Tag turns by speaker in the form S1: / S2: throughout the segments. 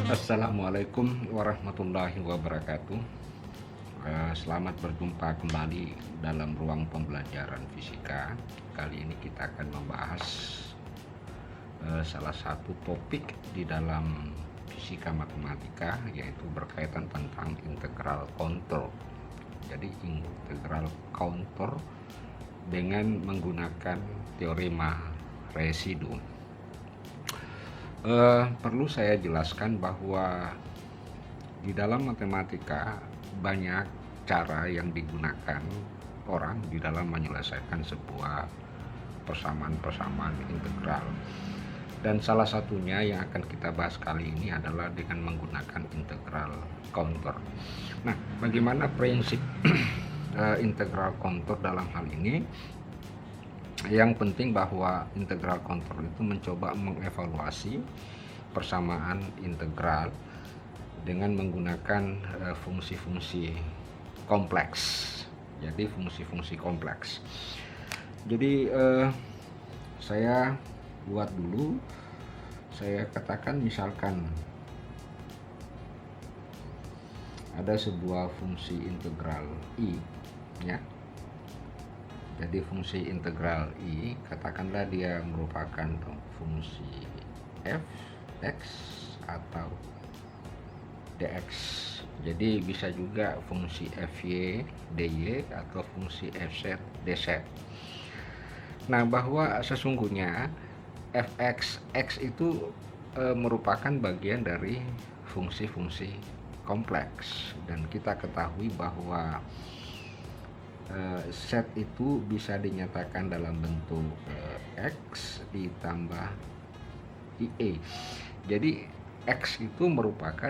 S1: Assalamualaikum warahmatullahi wabarakatuh. Selamat berjumpa kembali dalam ruang pembelajaran fisika. Kali ini kita akan membahas salah satu topik di dalam fisika matematika, yaitu berkaitan tentang integral kontur. Jadi integral kontur dengan menggunakan teorema residu. Perlu saya jelaskan bahwa di dalam matematika banyak cara yang digunakan orang di dalam menyelesaikan sebuah persamaan-persamaan integral. Dan salah satunya yang akan kita bahas kali ini adalah dengan menggunakan integral kontur. Nah, bagaimana prinsip integral kontur dalam hal ini? Yang penting bahwa integral kontur itu mencoba mengevaluasi persamaan integral dengan menggunakan fungsi-fungsi kompleks. Jadi fungsi-fungsi kompleks. Jadi saya buat dulu, saya katakan misalkan ada sebuah fungsi integral i, ya. Jadi fungsi integral i, katakanlah dia merupakan fungsi f, x, atau dx. Jadi bisa juga fungsi fy, dy, atau fungsi fz, dz. Nah, bahwa sesungguhnya fx, x itu merupakan bagian dari fungsi-fungsi kompleks. Dan kita ketahui bahwa set itu bisa dinyatakan dalam bentuk x ditambah ie. Jadi x itu merupakan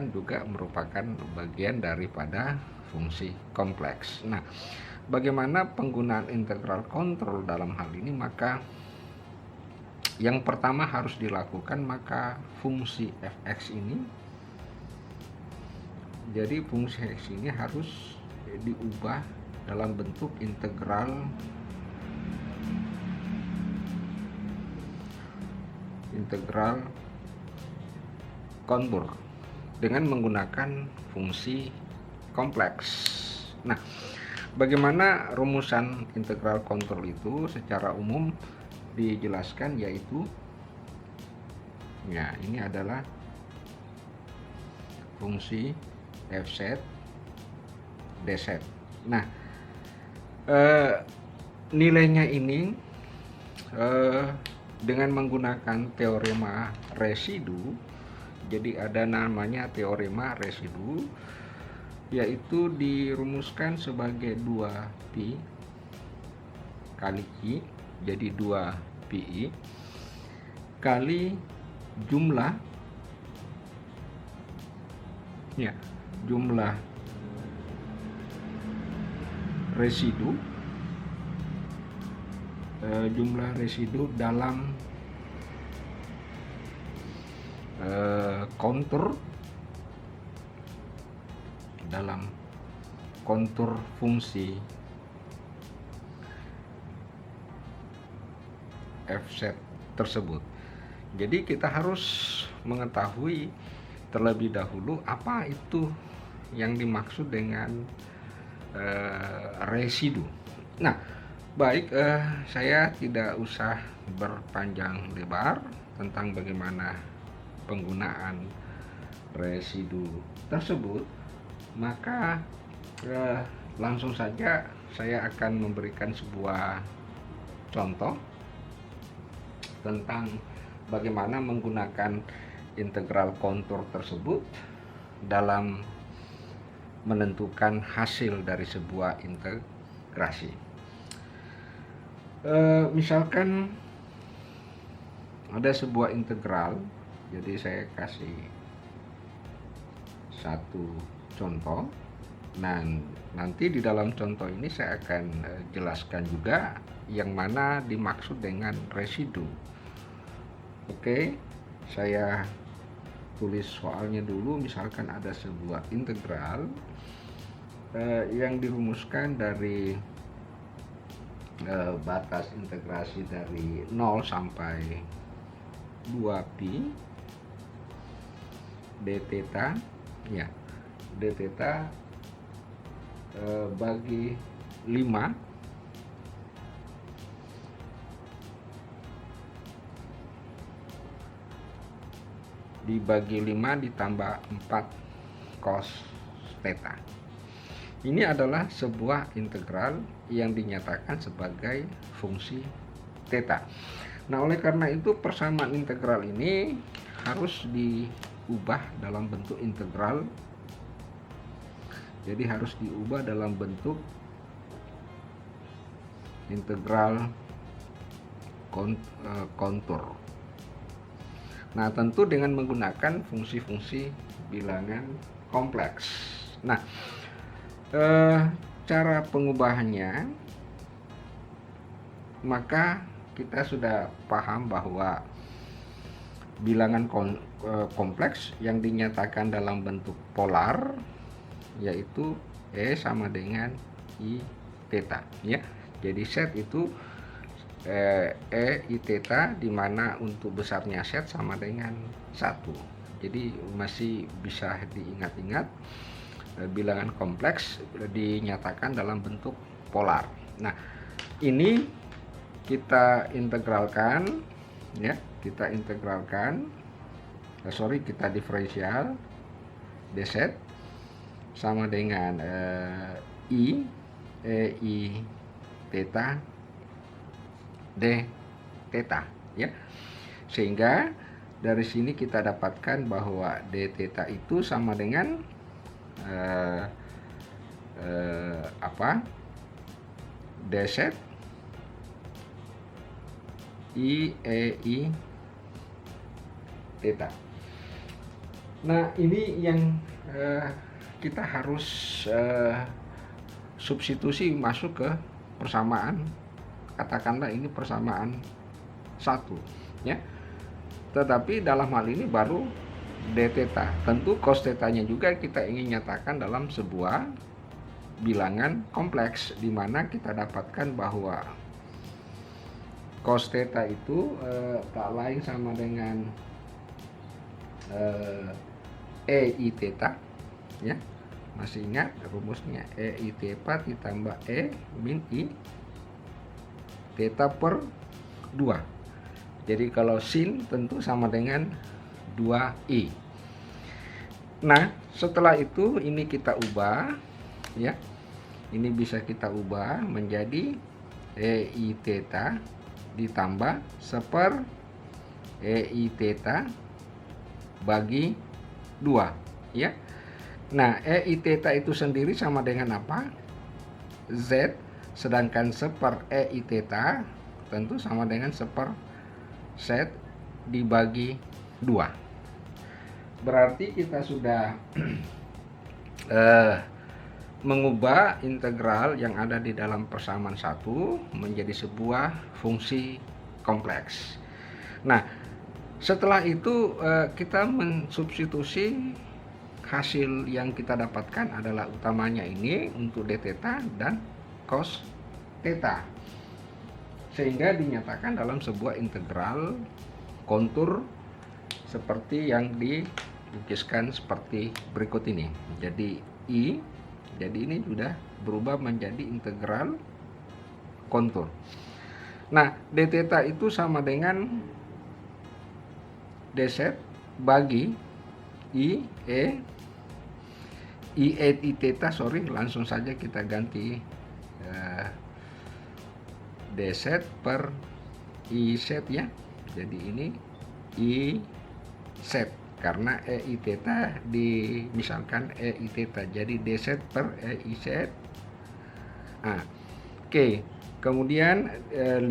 S1: bagian daripada fungsi kompleks. Nah, bagaimana penggunaan integral kontrol dalam hal ini? Maka yang pertama harus dilakukan, maka fungsi fx ini, jadi fungsi x ini harus diubah dalam bentuk integral kontur dengan menggunakan fungsi kompleks. Nah, bagaimana rumusan integral kontur itu? Secara umum dijelaskan, yaitu ya, ini adalah fungsi fz dz. Nah, nilainya ini dengan menggunakan teorema residu. Jadi ada namanya teorema residu, yaitu dirumuskan sebagai 2pi kali i, jadi 2pi kali jumlah residu, jumlah residu dalam kontur fungsi fz tersebut. Jadi kita harus mengetahui terlebih dahulu apa itu yang dimaksud dengan residu. Nah, baik, saya tidak usah berpanjang lebar tentang bagaimana penggunaan residu tersebut, maka langsung saja saya akan memberikan sebuah contoh tentang bagaimana menggunakan integral kontur tersebut dalam menentukan hasil dari sebuah integrasi. Misalkan ada sebuah integral, jadi saya kasih satu contoh. Nah, nanti di dalam contoh ini saya akan jelaskan juga yang mana dimaksud dengan residu. Oke, saya tulis soalnya dulu. Misalkan ada sebuah integral yang dirumuskan dari batas integrasi dari 0 sampai 2pi d theta ya, d theta bagi 5 dibagi 5 ditambah 4 cos theta. Ini adalah sebuah integral yang dinyatakan sebagai fungsi theta. Nah, oleh karena itu persamaan integral ini harus diubah dalam bentuk integral. Jadi harus diubah dalam bentuk integral kontur. Nah, tentu dengan menggunakan fungsi-fungsi bilangan kompleks. Nah, cara pengubahannya, maka kita sudah paham bahwa bilangan kompleks yang dinyatakan dalam bentuk polar yaitu E sama dengan I theta ya. Jadi set itu E I theta, di mana untuk besarnya set sama dengan 1. Jadi masih bisa diingat-ingat, bilangan kompleks dinyatakan dalam bentuk polar. Nah, ini kita integralkan ya, kita diferensial dz sama dengan I theta d theta ya. Sehingga dari sini kita dapatkan bahwa d theta itu sama dengan dz I theta. Nah, ini yang kita harus substitusi masuk ke persamaan, katakanlah ini persamaan 1 ya. Tetapi dalam hal ini baru d theta. Tentu cos theta-nya juga kita ingin nyatakan dalam sebuah bilangan kompleks, di mana kita dapatkan bahwa cos theta itu tak lain sama dengan E I theta ya. Masih ingat rumusnya? E I theta ditambah E min I theta per 2. Jadi kalau sin tentu sama dengan 2i. Nah, setelah itu ini kita ubah ya. Ini bisa kita ubah menjadi E I theta ditambah seper E I theta bagi 2 ya. Nah, E I theta itu sendiri sama dengan apa? Z, sedangkan seper E I theta tentu sama dengan seper Z dibagi 2. Berarti kita sudah mengubah integral yang ada di dalam persamaan 1 menjadi sebuah fungsi kompleks. Nah, setelah itu kita mensubstitusi hasil yang kita dapatkan adalah utamanya ini untuk d theta dan cos theta, sehingga dinyatakan dalam sebuah integral kontur seperti yang dilukiskan seperti berikut ini. Jadi jadi ini sudah berubah menjadi integral kontur. Nah, d theta itu sama dengan dz bagi I theta, langsung saja kita ganti dz per I z ya. Jadi ini I z karena I theta misalkan I theta, jadi dz per I z. Nah, oke. Kemudian 5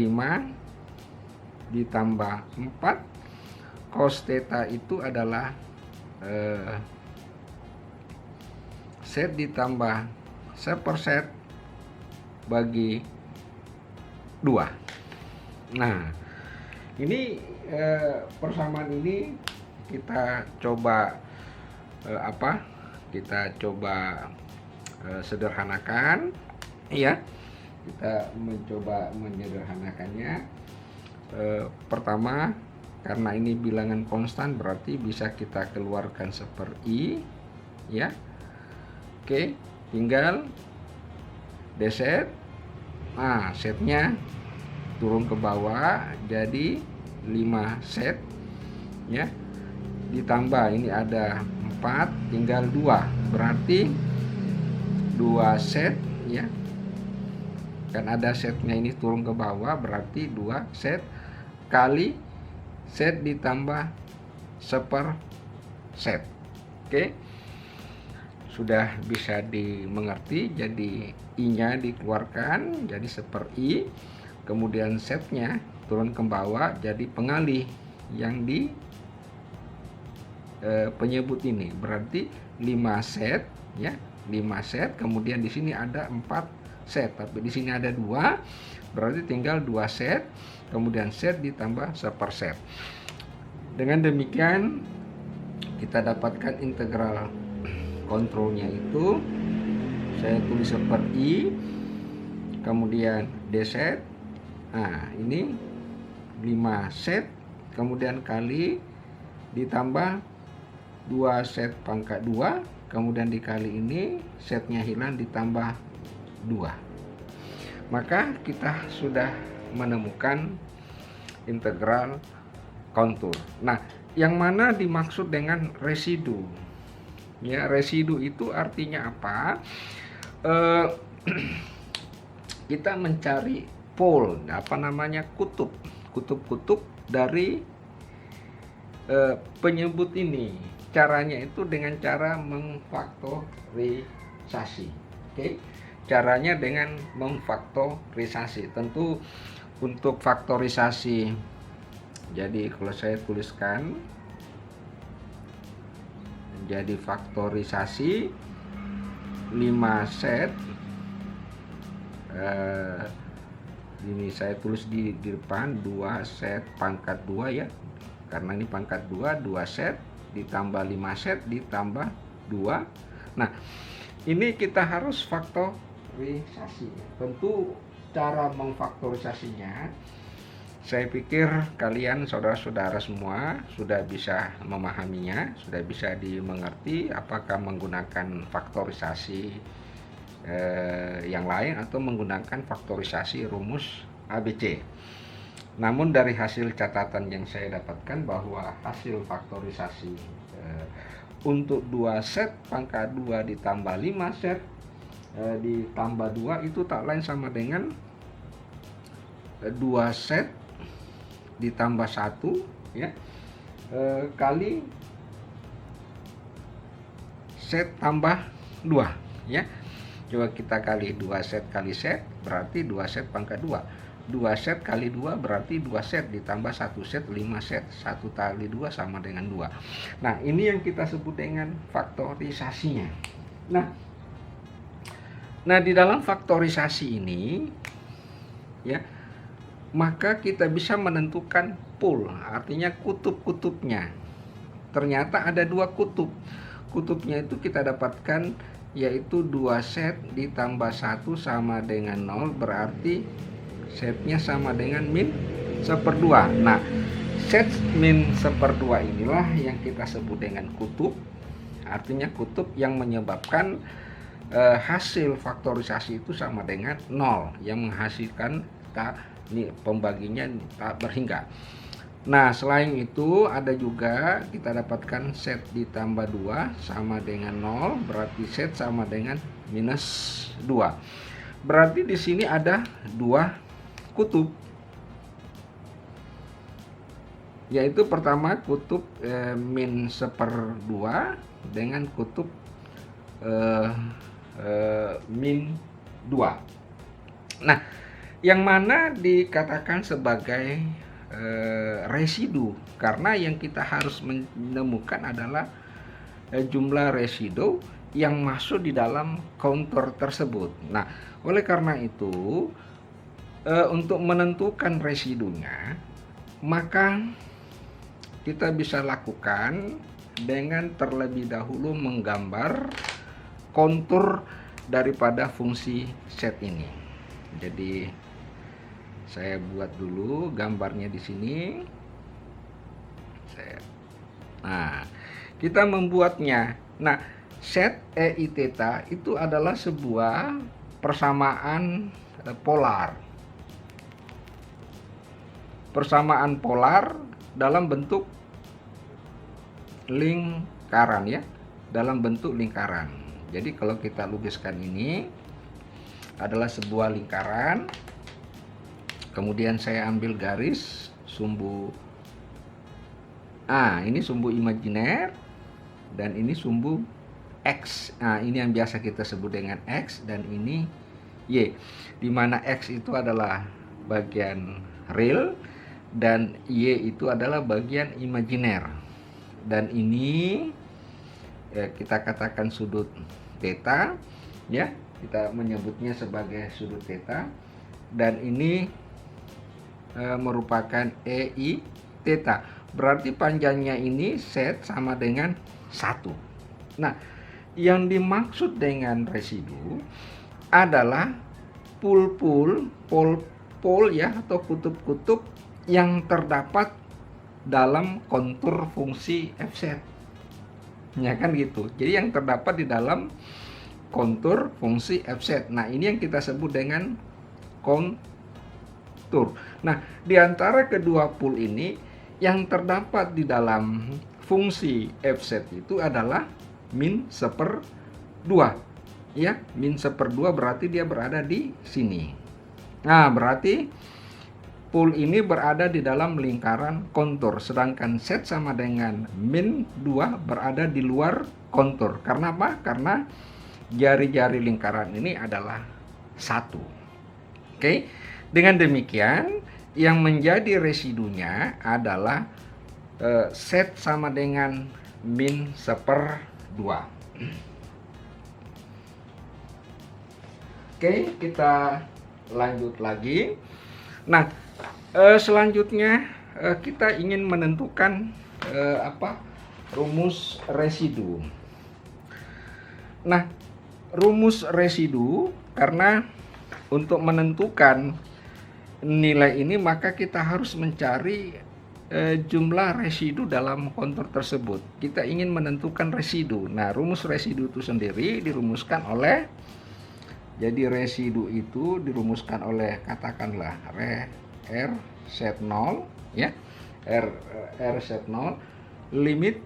S1: ditambah 4 cos theta itu adalah set ditambah seperset bagi 2. Nah, ini persamaan ini kita coba sederhanakan ya. Kita mencoba menyederhanakannya. Pertama, karena ini bilangan konstan berarti bisa kita keluarkan seperti I, ya. Oke, tinggal deset. Nah, setnya turun ke bawah jadi 5 set, ya. Ditambah ini ada 4, tinggal 2, berarti 2 set, ya. Kan ada setnya ini turun ke bawah, berarti 2 set kali set ditambah seper set. Oke, sudah bisa dimengerti. Jadi I-nya dikeluarkan jadi seper I, kemudian setnya turun ke bawah jadi pengalih yang di penyebut ini, berarti 5 set, ya. 5 set, kemudian di sini ada 4 set, tapi di sini ada 2, berarti tinggal 2 set, kemudian set ditambah seper set. Dengan demikian kita dapatkan integral kontrolnya itu, saya tulis seperti I, kemudian D set. Nah, ini 5 set, kemudian kali ditambah 2 set pangkat 2, kemudian dikali ini, setnya hilang ditambah 2. Maka kita sudah menemukan integral kontur. Nah, yang mana dimaksud dengan residu? Ya, residu itu artinya apa? Kita mencari pol, kutub-kutub dari penyebut ini. Caranya itu dengan cara memfaktorisasi. Oke, caranya dengan memfaktorisasi. Tentu untuk faktorisasi, jadi kalau saya tuliskan, jadi faktorisasi 5 set, ini saya tulis di depan 2 set pangkat 2, ya, karena ini pangkat 2, 2 set ditambah 5 set ditambah 2. Nah, ini kita harus faktorisasi. Tentu cara memfaktorisasinya, saya pikir kalian saudara-saudara semua sudah bisa memahaminya, sudah bisa dimengerti apakah menggunakan faktorisasi yang lain atau menggunakan faktorisasi rumus ABC. Namun dari hasil catatan yang saya dapatkan bahwa hasil faktorisasi untuk 2 set pangkat 2 ditambah 5 set ditambah 2 itu tak lain sama dengan 2 set ditambah 1, ya, kali set tambah 2, ya. Coba kita kali 2 set kali set berarti 2 set pangkat 2. 2 set kali 2 berarti 2 set ditambah 1 set 5 set. 1 kali 2 sama dengan 2. Nah, ini yang kita sebut dengan faktorisasinya. Nah, di dalam faktorisasi ini, ya, maka kita bisa menentukan pool, artinya kutub-kutubnya. Ternyata ada 2 kutub. Kutubnya itu kita dapatkan yaitu 2 set ditambah 1 sama dengan 0, berarti setnya sama dengan min 1/2. Nah, set min 1/2 inilah yang kita sebut dengan kutub. Artinya kutub yang menyebabkan hasil faktorisasi itu sama dengan 0, yang menghasilkan ini pembaginya tak berhingga. Nah, selain itu ada juga kita dapatkan set ditambah 2 sama dengan 0, berarti set sama dengan minus 2. Berarti di sini ada 2 kutub, yaitu pertama kutub min 1/2 dengan kutub min 2. Nah, yang mana dikatakan sebagai residu, karena yang kita harus menemukan adalah jumlah residu yang masuk di dalam counter tersebut. Nah, oleh karena itu untuk menentukan residunya, maka kita bisa lakukan dengan terlebih dahulu menggambar kontur daripada fungsi set ini. Jadi saya buat dulu gambarnya di sini. set. Nah, kita membuatnya. Nah, set EI theta itu adalah sebuah persamaan polar. Persamaan polar dalam bentuk lingkaran ya, dalam bentuk lingkaran. Jadi kalau kita lukiskan ini adalah sebuah lingkaran. Kemudian saya ambil garis sumbu. Ini sumbu imajiner dan ini sumbu X. Nah, ini yang biasa kita sebut dengan X dan ini Y. Di mana X itu adalah bagian real dan Y itu adalah bagian imajiner. Dan ini kita katakan sudut theta ya. Kita menyebutnya sebagai sudut theta dan ini merupakan EI theta. Berarti panjangnya ini set sama dengan 1. Nah, yang dimaksud dengan residu adalah pol ya atau kutub-kutub yang terdapat dalam kontur fungsi f-set. Ya kan gitu. Jadi yang terdapat di dalam kontur fungsi f-set. Nah, ini yang kita sebut dengan kontur. Nah, di antara kedua pool ini yang terdapat di dalam fungsi f-set itu adalah min 1/2 ya, min 1/2 berarti dia berada di sini. Nah, berarti pool ini berada di dalam lingkaran kontur, sedangkan set sama dengan min 2 berada di luar kontur. Karena apa? Karena jari-jari lingkaran ini adalah 1. Oke, dengan demikian yang menjadi residunya adalah set sama dengan min 1/2. Oke, kita lanjut lagi. Nah, selanjutnya kita ingin menentukan rumus residu. Nah, rumus residu karena untuk menentukan nilai ini maka kita harus mencari jumlah residu dalam kontur tersebut. Kita ingin menentukan residu. Nah, rumus residu itu sendiri dirumuskan oleh, jadi residu itu dirumuskan oleh katakanlah R set 0 ya. R set 0 limit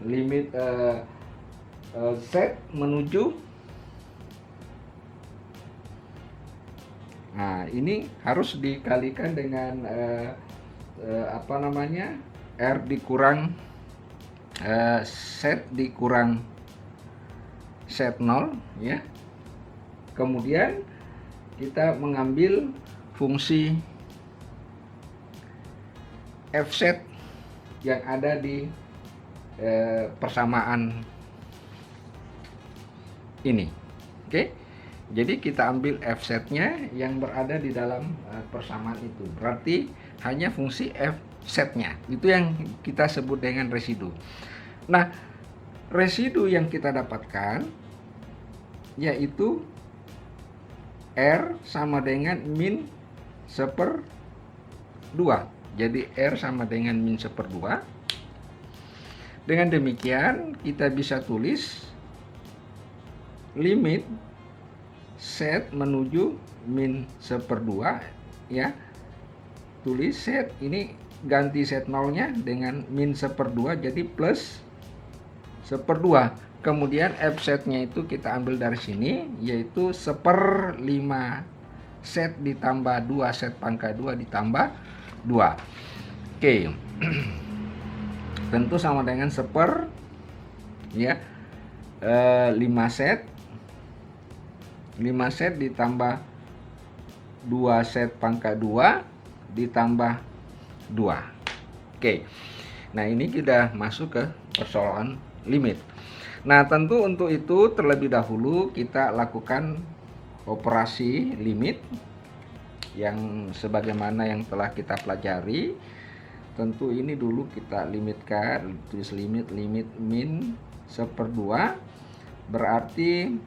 S1: limit set menuju. Nah, ini harus dikalikan dengan R dikurang set dikurang set 0 ya. Kemudian kita mengambil fungsi f-set yang ada di persamaan ini. Oke. Jadi kita ambil f-setnya yang berada di dalam persamaan itu. Berarti hanya fungsi f-setnya. Itu yang kita sebut dengan residu. Nah, residu yang kita dapatkan yaitu R sama dengan min 1/2. Jadi R sama dengan min 1/2. Dengan demikian kita bisa tulis limit set menuju min 1/2 ya. Tulis set ini ganti set 0-nya dengan min 1/2 jadi plus 1/2. Kemudian f-setnya itu kita ambil dari sini yaitu 1/5 set ditambah 2 set pangkat 2 ditambah 2. Oke. Tentu sama dengan 5 set 5 set ditambah 2 set pangkat 2 ditambah 2. Oke. Nah, ini kita masuk ke persoalan limit. Nah, tentu untuk itu terlebih dahulu kita lakukan operasi limit yang sebagaimana yang telah kita pelajari. Tentu ini dulu kita limitkan, tulis limit min 1/2 berarti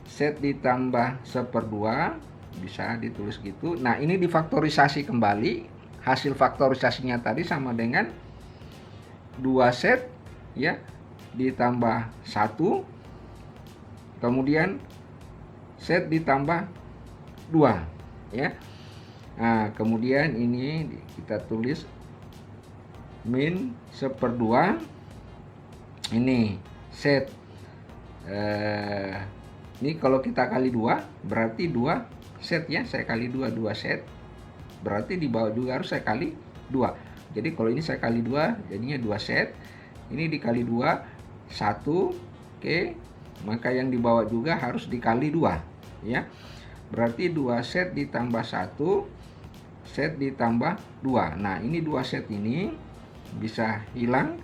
S1: set ditambah 1/2 bisa ditulis gitu. Nah, ini difaktorisasi kembali hasil faktorisasinya tadi sama dengan 2 set ya ditambah 1, kemudian set ditambah 2 ya. Nah, kemudian ini kita tulis min 1/2 ini set. Ini kalau kita kali 2 berarti 2 set ya, saya kali 2 set. Berarti di bawah juga harus saya kali 2. Jadi kalau ini saya kali 2 jadinya 2 set. Ini dikali 2 1. Oke. Maka yang di bawah juga harus dikali 2 ya. Berarti 2 set ditambah 1 set ditambah 2. Nah, ini 2 set ini bisa hilang.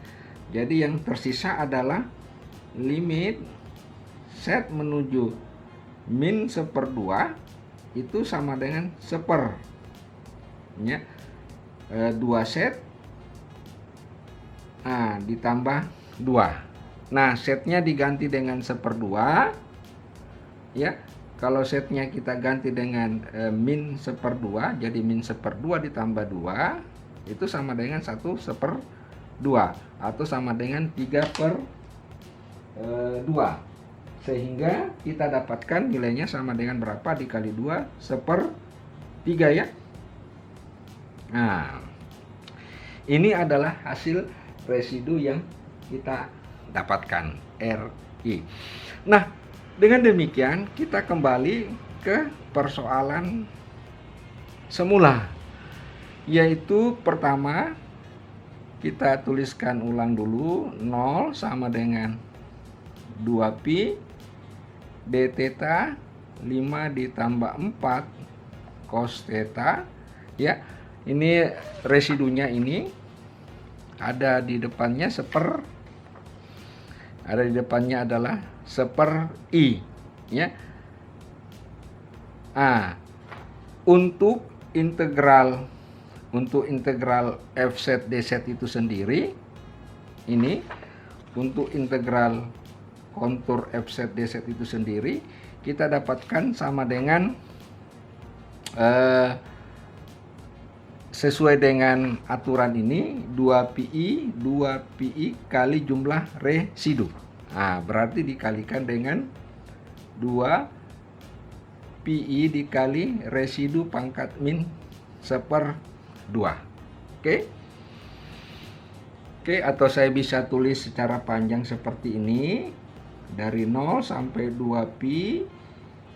S1: Jadi yang tersisa adalah limit set menuju min 1/2 itu sama dengan 1/, ya. 2 set ditambah 2. Nah, setnya diganti dengan 1/2 ya. Kalau setnya kita ganti dengan min 1/2, jadi min 1/2 ditambah 2 itu sama dengan 1/2 atau sama dengan 3/2. Sehingga kita dapatkan nilainya sama dengan berapa dikali 2 1/3 ya. Nah, ini adalah hasil residu yang kita dapatkan, RI. Nah, dengan demikian kita kembali ke persoalan semula, yaitu pertama kita tuliskan ulang dulu 0 sama dengan 2pi d theta 5 ditambah 4 cos theta ya. Ini residunya ini ada di depannya ada di depannya adalah 1/i ya. Untuk integral f set d set itu sendiri, ini untuk integral kontur f set d set itu sendiri kita dapatkan sama dengan sesuai dengan aturan ini 2pi kali jumlah residu. Nah, berarti dikalikan dengan 2pi dikali residu pangkat min 1/2. Oke, atau saya bisa tulis secara panjang seperti ini. Dari 0 sampai 2pi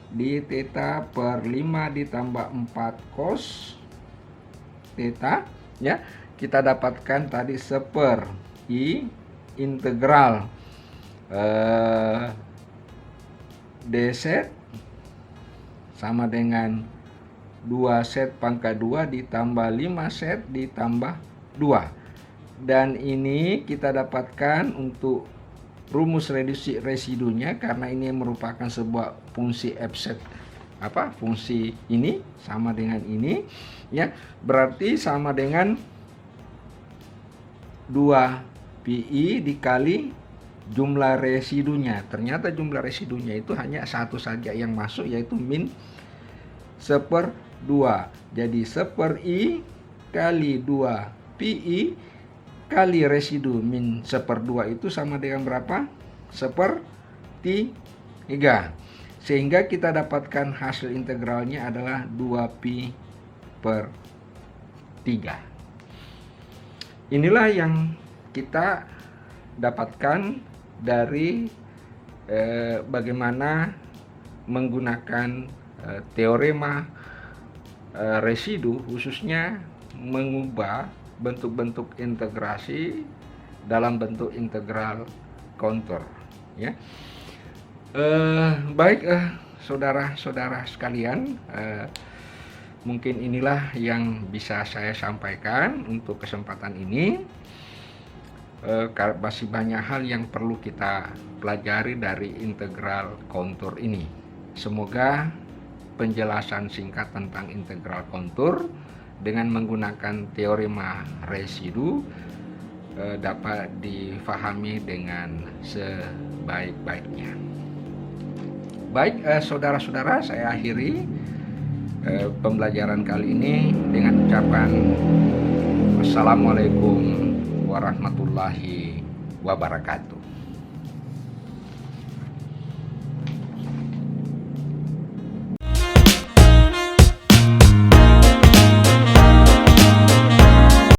S1: di theta per 5 ditambah 4 cos theta ya. Kita dapatkan tadi 1/i integral d set sama dengan 2 set pangkat 2 ditambah 5 set ditambah 2. Dan ini kita dapatkan untuk rumus reduksi residunya, karena ini merupakan sebuah fungsi f set fungsi ini sama dengan ini ya, berarti sama dengan 2pi dikali jumlah residunya. Ternyata jumlah residunya itu hanya satu saja yang masuk, yaitu min 1/2. Jadi 1/i kali 2pi kali residu min 1/2 itu sama dengan berapa? 1/3. Sehingga kita dapatkan hasil integralnya adalah 2pi/3. Inilah yang kita dapatkan dari bagaimana menggunakan teorema residu, khususnya mengubah bentuk-bentuk integrasi dalam bentuk integral kontur ya. Baik saudara-saudara sekalian, mungkin inilah yang bisa saya sampaikan untuk kesempatan ini. Masih banyak hal yang perlu kita pelajari dari integral kontur ini. Semoga penjelasan singkat tentang integral kontur dengan menggunakan teorema residu dapat difahami dengan sebaik-baiknya. Baik saudara-saudara, saya akhiri pembelajaran kali ini dengan ucapan Assalamualaikum warahmatullahi wabarakatuh.